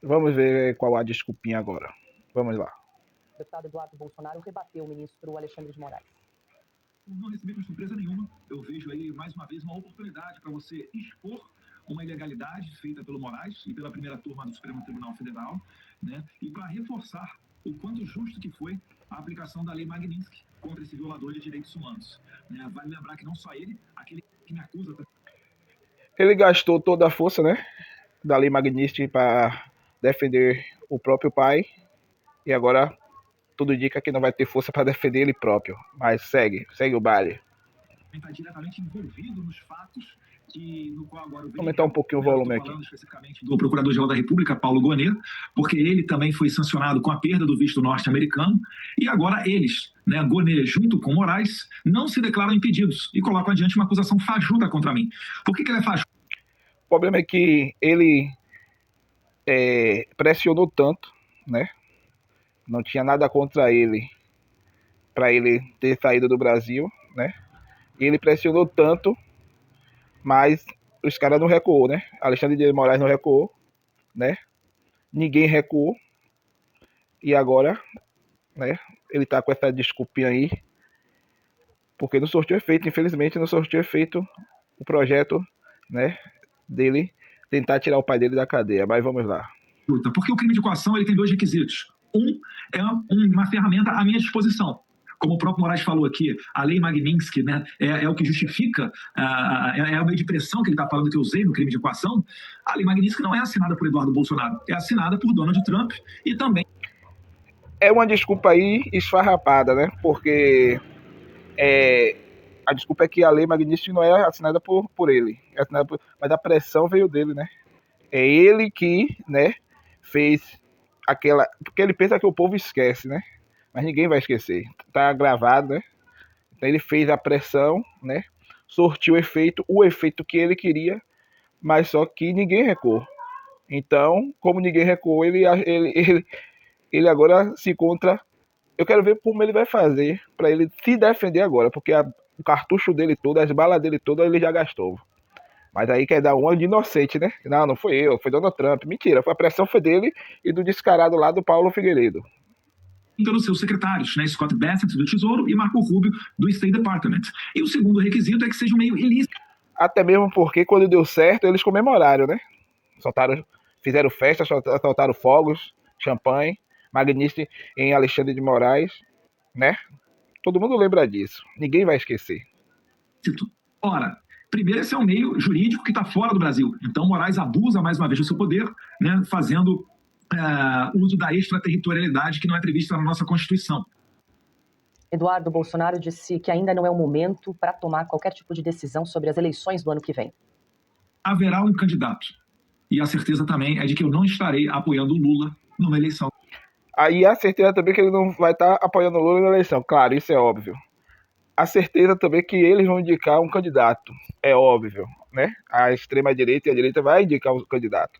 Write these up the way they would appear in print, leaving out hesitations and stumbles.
Vamos ver qual a desculpinha agora. Vamos lá. O deputado Eduardo Bolsonaro rebateu o ministro Alexandre de Moraes. Não recebi com surpresa nenhuma. Eu vejo aí, mais uma vez, uma oportunidade para você expor uma ilegalidade feita pelo Moraes e pela primeira turma do Supremo Tribunal Federal, né? E para reforçar o quanto justo que foi a aplicação da Lei Magnitsky contra esse violador de direitos humanos, né? Vale lembrar que não só ele, aquele que me acusa... Ele gastou toda a força, né, da Lei Magnitsky para defender o próprio pai e agora tudo indica que não vai ter força para defender ele próprio. Mas segue o baile. Está diretamente envolvido nos fatos no qual agora Vou aumentar um pouquinho o volume aqui. Falando especificamente do Procurador-Geral da República, Paulo Gonet, porque ele também foi sancionado com a perda do visto norte-americano e agora eles, né, Gonet junto com Moraes, não se declaram impedidos e colocam adiante uma acusação fajuta contra mim. Por que ele é fajuta? O problema é que ele pressionou tanto, né? Não tinha nada contra ele para ele ter saído do Brasil, né? E ele pressionou tanto, mas os caras não recuou, né? Alexandre de Moraes não recuou, né? Ninguém recuou. E agora, né? Ele tá com essa desculpinha aí, porque não surtiu efeito, infelizmente não surtiu efeito o projeto, né, dele tentar tirar o pai dele da cadeia. Mas vamos lá. Porque o crime de coação ele tem dois requisitos. Um é uma ferramenta à minha disposição. Como o próprio Moraes falou aqui, a Lei Magnitsky, né, é o que justifica, é o meio de pressão que ele está falando que eu usei no crime de coação. A Lei Magnitsky não é assinada por Eduardo Bolsonaro, é assinada por Donald Trump e também... É uma desculpa aí esfarrapada, né, porque a desculpa é que a Lei Magnitsky não é assinada por ele, mas a pressão veio dele, né. É ele que, né, fez aquela... Porque ele pensa que o povo esquece, né, mas ninguém vai esquecer. Tá gravado, né? Então ele fez a pressão, né? Sortiu o efeito que ele queria, mas só que ninguém recuou. Então, como ninguém recuou, ele agora se encontra. Eu quero ver como ele vai fazer para ele se defender agora, porque o cartucho dele todo, as balas dele todas, ele já gastou. Mas aí quer dar uma de inocente, né? Não foi eu, foi Donald Trump. Mentira, a pressão foi dele e do descarado lá do Paulo Figueiredo. Pelos seus secretários, né, Scott Bessent do Tesouro e Marco Rubio do State Department. E o segundo requisito é que seja um meio ilícito. Até mesmo porque quando deu certo, eles comemoraram, né? Fizeram festas, soltaram fogos, champanhe, Magnitsky em Alexandre de Moraes, né? Todo mundo lembra disso. Ninguém vai esquecer. Ora, primeiro, esse é um meio jurídico que está fora do Brasil. Então, Moraes abusa mais uma vez do seu poder, né, fazendo uso da extraterritorialidade que não é prevista na nossa Constituição. Eduardo Bolsonaro disse que ainda não é o momento para tomar qualquer tipo de decisão sobre as eleições do ano que vem. Haverá um candidato. E a certeza também é de que eu não estarei apoiando o Lula numa eleição. Aí a certeza também que ele não vai estar apoiando o Lula na eleição. Claro, isso é óbvio. A certeza também que eles vão indicar um candidato. É óbvio, né? A extrema-direita e a direita vai indicar um candidato.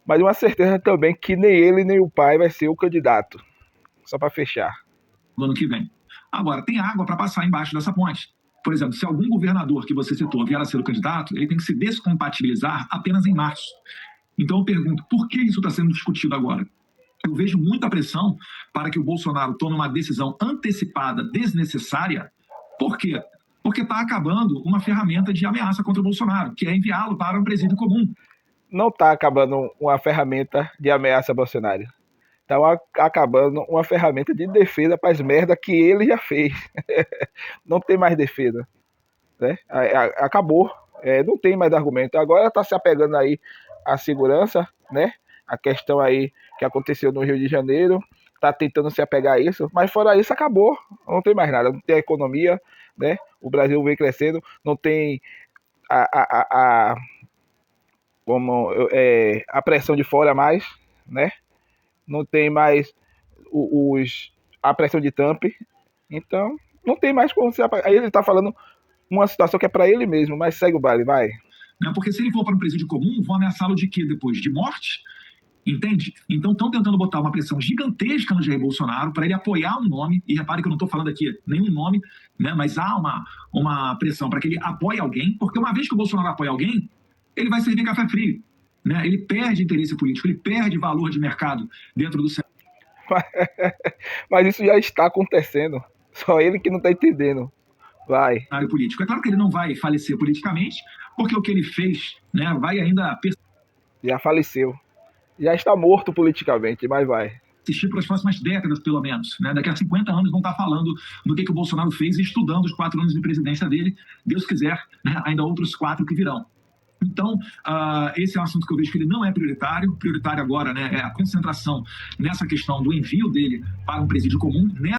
Mas uma certeza também que nem ele nem o pai vai ser o candidato. Só para fechar. No ano que vem. Agora, tem água para passar embaixo dessa ponte. Por exemplo, se algum governador que você citou vier a ser o candidato, ele tem que se descompatibilizar apenas em março. Então eu pergunto, por que isso está sendo discutido agora? Eu vejo muita pressão para que o Bolsonaro tome uma decisão antecipada, desnecessária. Por quê? Porque está acabando uma ferramenta de ameaça contra o Bolsonaro, que é enviá-lo para um presídio comum. Não está acabando uma ferramenta de ameaça a Bolsonaro. Está acabando uma ferramenta de defesa para as merdas que ele já fez. Não tem mais defesa. Né? Acabou. Não tem mais argumento. Agora está se apegando aí à segurança, né? A questão aí que aconteceu no Rio de Janeiro. Está tentando se apegar a isso. Mas fora isso, acabou. Não tem mais nada. Não tem a economia. Né? O Brasil vem crescendo. Não tem a pressão de fora mais, né? Não tem mais a pressão de Trump, então não tem mais como se apagar. Aí ele tá falando uma situação que é para ele mesmo, mas segue o baile, vai. Porque se ele for para um presídio comum, vão ameaçá-lo de quê depois? De morte? Entende? Então estão tentando botar uma pressão gigantesca no Jair Bolsonaro para ele apoiar um nome, e repare que eu não estou falando aqui nenhum nome, né? Mas há uma pressão para que ele apoie alguém, porque uma vez que o Bolsonaro apoia alguém, ele vai servir café frio. né? Ele perde interesse político, ele perde valor de mercado dentro do Mas isso já está acontecendo. Só ele que não está entendendo. Vai. cenário político. É claro que ele não vai falecer politicamente, porque o que ele fez, né, vai ainda Já faleceu. Já está morto politicamente, mas vai. persistir pelas próximas décadas, pelo menos. Né? Daqui a 50 anos vão estar falando do que o Bolsonaro fez e estudando os 4 anos de presidência dele. Deus quiser, né, ainda outros 4 que virão. Então, esse é um assunto que eu vejo que ele não é prioritário. Prioritário agora, né, é a concentração nessa questão do envio dele para um presídio comum, né?